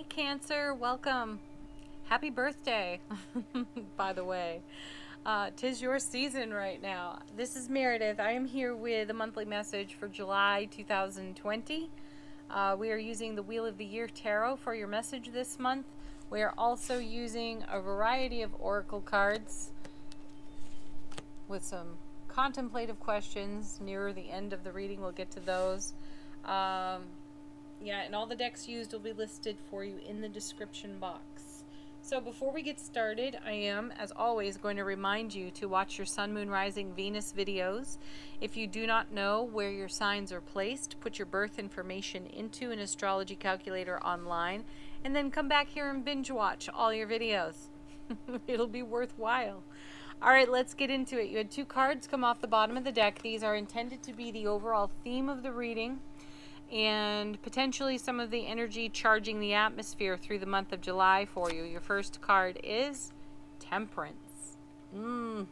Hey Cancer, welcome. Happy birthday, by the way. 'Tis your season right now. This is Meredith. I am here with a monthly message for July 2020. We are using the Wheel of the Year Tarot for your message this month. We are also using a variety of oracle cards with some contemplative questions nearer the end of the reading. We'll get to those. Yeah, and all the decks used will be listed for you in the description box. So before we get started, I am, as always, going to remind you to watch your Sun, Moon, Rising, Venus videos. If you do not know where your signs are placed, put your birth information into an astrology calculator online, and then come back here and binge watch all your videos. It'll be worthwhile. All right, let's get into it. You had two cards come off the bottom of the deck. These are intended to be the overall theme of the reading, and potentially some of the energy charging the atmosphere through the month of July for you. Your first card is Temperance. I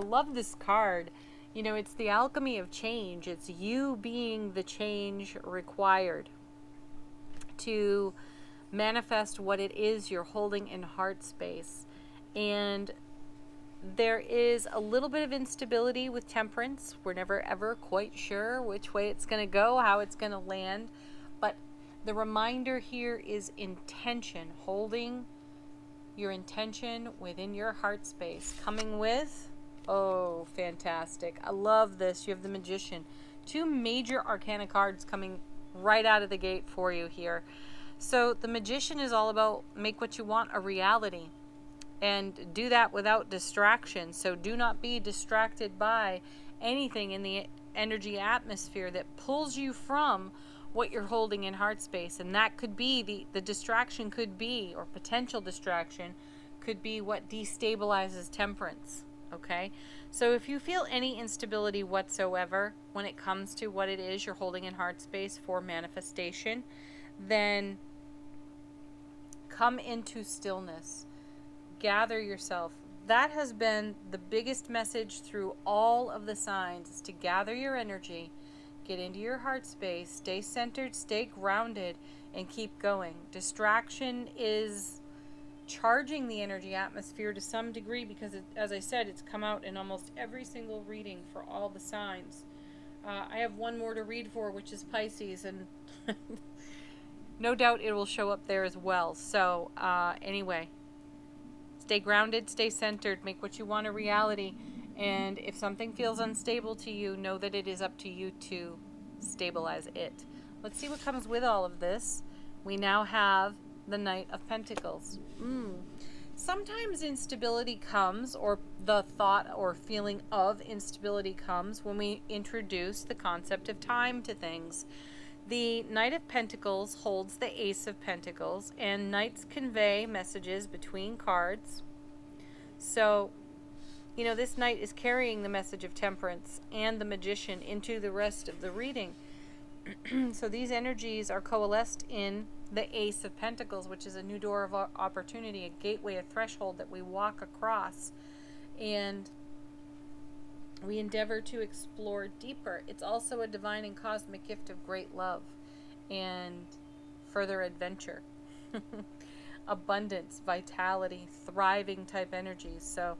love this card. You know, it's the alchemy of change. It's you being the change required to manifest what it is you're holding in heart space. And there is a little bit of instability with Temperance. We're never ever quite sure which way it's going to go, how it's going to land. But the reminder here is intention, holding your intention within your heart space. Coming with, oh, fantastic. I love this. You have the Magician. Two major arcana cards coming right out of the gate for you here. So the Magician is all about make what you want a reality. And do that without distraction. So do not be distracted by anything in the energy atmosphere that pulls you from what you're holding in heart space. And that could be, the distraction could be, or potential distraction, could be what destabilizes Temperance. Okay? So if you feel any instability whatsoever when it comes to what it is you're holding in heart space for manifestation, then come into stillness. Gather yourself. That has been the biggest message through all of the signs, is to gather your energy, get into your heart space, stay centered, stay grounded, and keep going. Distraction is charging the energy atmosphere to some degree because, as I said, it's come out in almost every single reading for all the signs. I have one more to read for, which is Pisces, and no doubt it will show up there as well. So anyway, stay grounded, stay centered, make what you want a reality. And if something feels unstable to you, know that it is up to you to stabilize it. Let's see what comes with all of this. We now have the Knight of Pentacles. Sometimes instability comes, or the thought or feeling of instability comes, when we introduce the concept of time to things. The Knight of Pentacles holds the Ace of Pentacles, and Knights convey messages between cards. So, you know, this Knight is carrying the message of Temperance and the Magician into the rest of the reading. So these energies are coalesced in the Ace of Pentacles, which is a new door of opportunity, a gateway, a threshold that we walk across. And we endeavor to explore deeper. It's also a divine and cosmic gift of great love and further adventure. Abundance, vitality, thriving type energies. So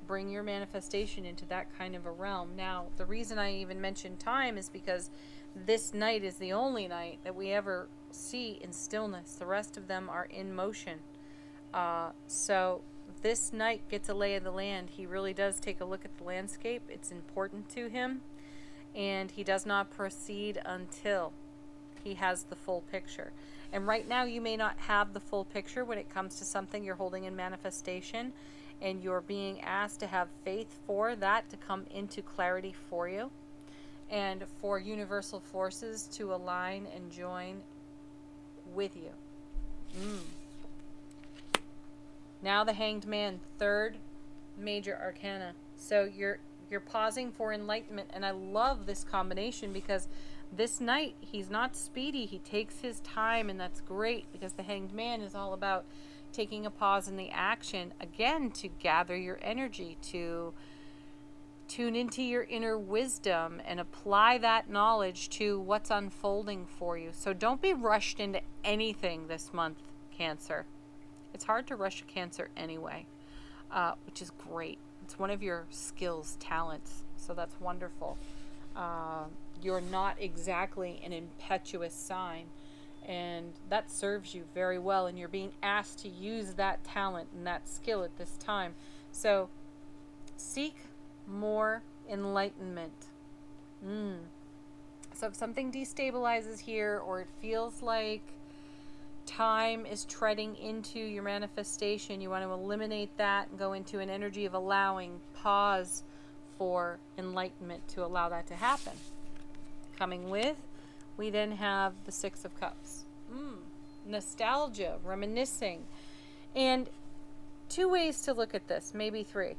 bring your manifestation into that kind of a realm. Now, the reason I even mention time is because this night is the only night that we ever see in stillness. The rest of them are in motion. So this Knight gets a lay of the land. He really does take a look at the landscape. It's important to him, and he does not proceed until he has the full picture. And right now you may not have the full picture when it comes to something you're holding in manifestation, and you're being asked to have faith for that to come into clarity for you, and for universal forces to align and join with you. Now the Hanged Man, third major arcana. So you're pausing for enlightenment, and I love this combination because this Knight, he's not speedy. He takes his time, and that's great because the Hanged Man is all about taking a pause in the action, again, to gather your energy, to Tune into your inner wisdom and apply that knowledge to what's unfolding for you. So don't be rushed into anything this month, Cancer. It's hard to rush a Cancer anyway, which is great. It's one of your skills, talents, so that's wonderful. You're not exactly an impetuous sign, and that serves you very well, and you're being asked to use that talent and that skill at this time. So seek more enlightenment. So if something destabilizes here, or it feels like time is treading into your manifestation, you want to eliminate that and go into an energy of allowing, pause for enlightenment to allow that to happen. Coming with, we then have the Six of Cups. Nostalgia, reminiscing. And two ways to look at this, maybe three.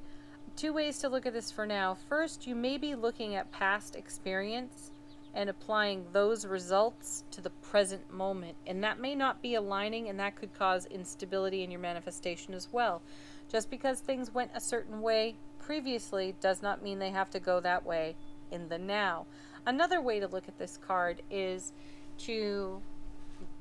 Two ways to look at this for now. First, you may be looking at past experience and applying those results to the present moment. And that may not be aligning, and that could cause instability in your manifestation as well. Just because things went a certain way previously does not mean they have to go that way in the now. Another way to look at this card is to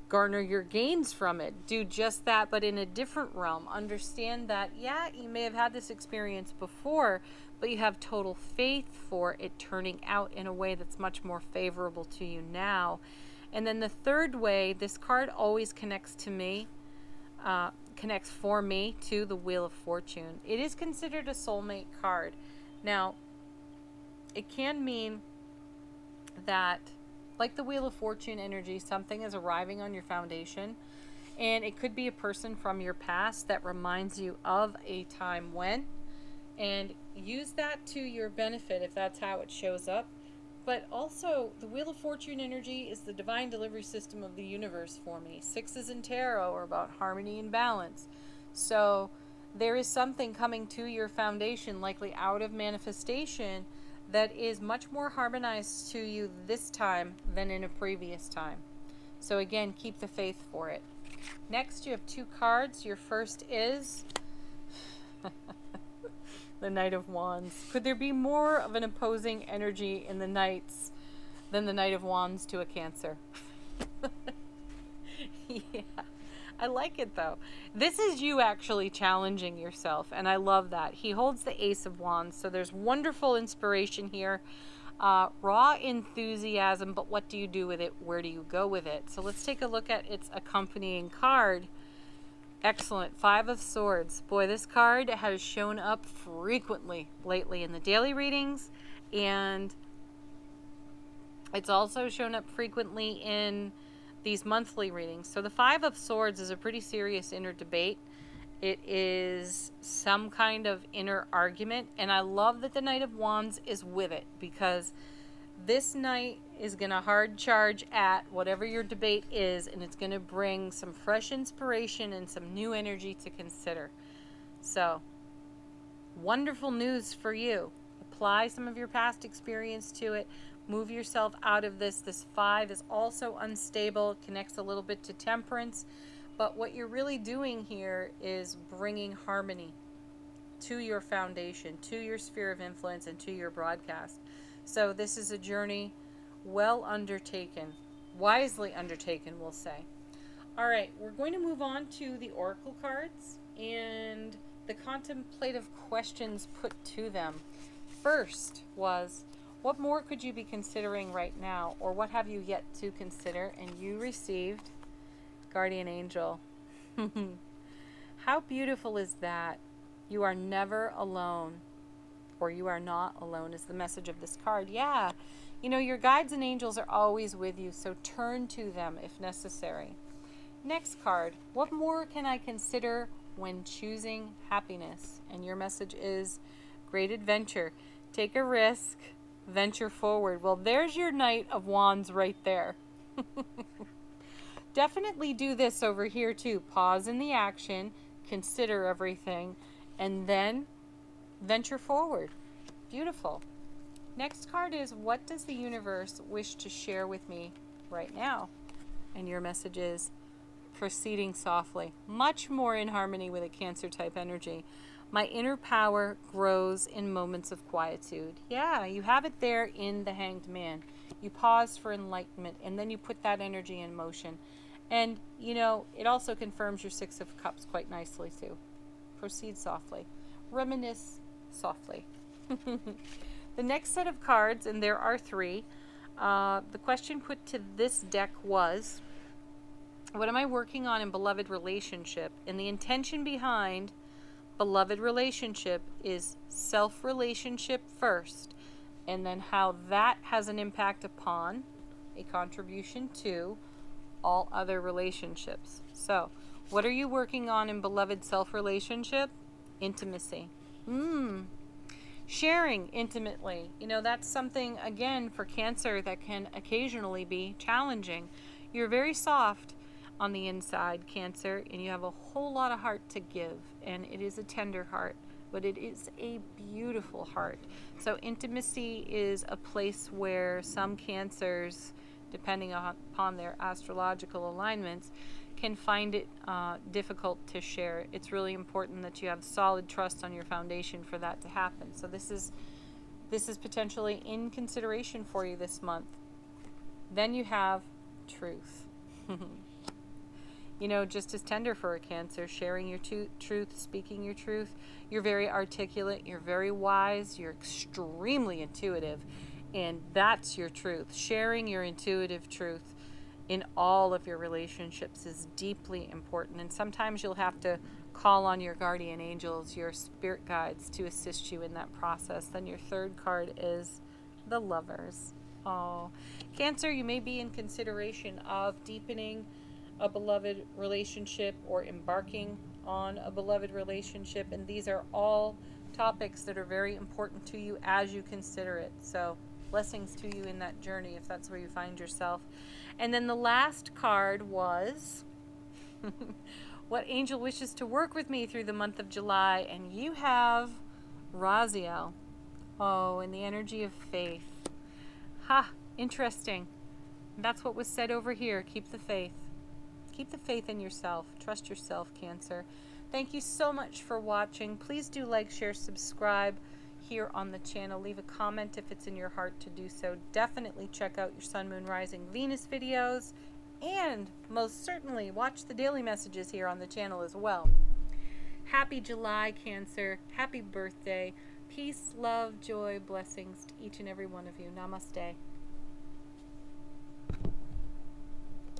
garner your gains from it. Do just that, but in a different realm. Understand that, yeah, you may have had this experience before, but you have total faith for it turning out in a way that's much more favorable to you now. And then the third way, this card always connects to me, connects for me to the Wheel of Fortune. It is considered a soulmate card. Now, it can mean that, like the Wheel of Fortune energy, something is arriving on your foundation, and it could be a person from your past that reminds you of a time when, and use that to your benefit if that's how it shows up. But also, the Wheel of Fortune energy is the divine delivery system of the universe for me. Sixes in tarot are about harmony and balance. So there is something coming to your foundation, likely out of manifestation, that is much more harmonized to you this time than in a previous time. So again, keep the faith for it. Next, you have two cards. Your first is the Knight of Wands. Could there be more of an opposing energy in the Knights than the Knight of Wands to a Cancer? Yeah. I like it though. This is you actually challenging yourself, and I love that. He holds the Ace of Wands, so there's wonderful inspiration here. Raw enthusiasm, but what do you do with it? Where do you go with it? So let's take a look at its accompanying card. Excellent. Five of Swords. Boy, this card has shown up frequently lately in the daily readings, and it's also shown up frequently in these monthly readings. So the Five of Swords is a pretty serious inner debate. It is some kind of inner argument, and I love that the Knight of Wands is with it, because this knight is going to hard charge at whatever your debate is, and it's going to bring some fresh inspiration and some new energy to consider. So, wonderful news for you. Apply some of your past experience to it. Move yourself out of this. This five is also unstable. It connects a little bit to Temperance. But what you're really doing here is bringing harmony to your foundation, to your sphere of influence, and to your broadcast. So this is a journey well undertaken, wisely undertaken, we'll say. All right, we're going to move on to the Oracle cards and the contemplative questions put to them. First was, what more could you be considering right now, or what have you yet to consider? And you received Guardian Angel. How beautiful is that? You are never alone, or you are not alone is the message of this card. Yeah, you know, your guides and angels are always with you, so turn to them if necessary. Next card, what more can I consider when choosing happiness? And your message is great adventure. Take a risk, venture forward. Well, there's your Knight of Wands right there. Definitely do this over here too. Pause in the action, consider everything, and then venture forward. Beautiful. Next card is, what does the universe wish to share with me right now? And your message is proceeding softly. Much more in harmony with a Cancer type energy. My inner power grows in moments of quietude. Yeah, you have it there in the Hanged Man. You pause for enlightenment, and then you put that energy in motion. And, you know, it also confirms your Six of Cups quite nicely, too. Proceed softly. Reminisce softly. The next set of cards, and there are 3, the question put to this deck was, what am I working on in beloved relationship? And the intention behind beloved relationship is self-relationship first, and then how that has an impact upon, a contribution to, all other relationships. So, what are you working on in beloved self-relationship? Intimacy. Sharing intimately. You know, that's something, again, for Cancer that can occasionally be challenging. You're very soft on the inside, Cancer, and you have a whole lot of heart to give, and it is a tender heart, but it is a beautiful heart. So intimacy is a place where some Cancers, depending upon their astrological alignments, can find it difficult to share. It's really important that you have solid trust on your foundation for that to happen. So this is potentially in consideration for you this month. Then you have truth. You know, just as tender for a Cancer, sharing your truth, speaking your truth. You're very articulate, you're very wise, you're extremely intuitive, and that's your truth. Sharing your intuitive truth in all of your relationships is deeply important, and sometimes you'll have to call on your guardian angels, your spirit guides, to assist you in that process. Then your third card is the Lovers. Oh, Cancer, you may be in consideration of deepening a beloved relationship or embarking on a beloved relationship, and these are all topics that are very important to you as you consider it. So blessings to you in that journey if that's where you find yourself. And then the last card was what angel wishes to work with me through the month of July, and you have Raziel. Oh, and the energy of faith. Ha, interesting. That's what was said over here. Keep the faith. Keep the faith in yourself. Trust yourself, Cancer. Thank you so much for watching. Please do like, share, subscribe here on the channel. Leave a comment if it's in your heart to do so. Definitely check out your Sun, Moon, Rising, Venus videos. And most certainly watch the daily messages here on the channel as well. Happy July, Cancer. Happy birthday. Peace, love, joy, blessings to each and every one of you. Namaste.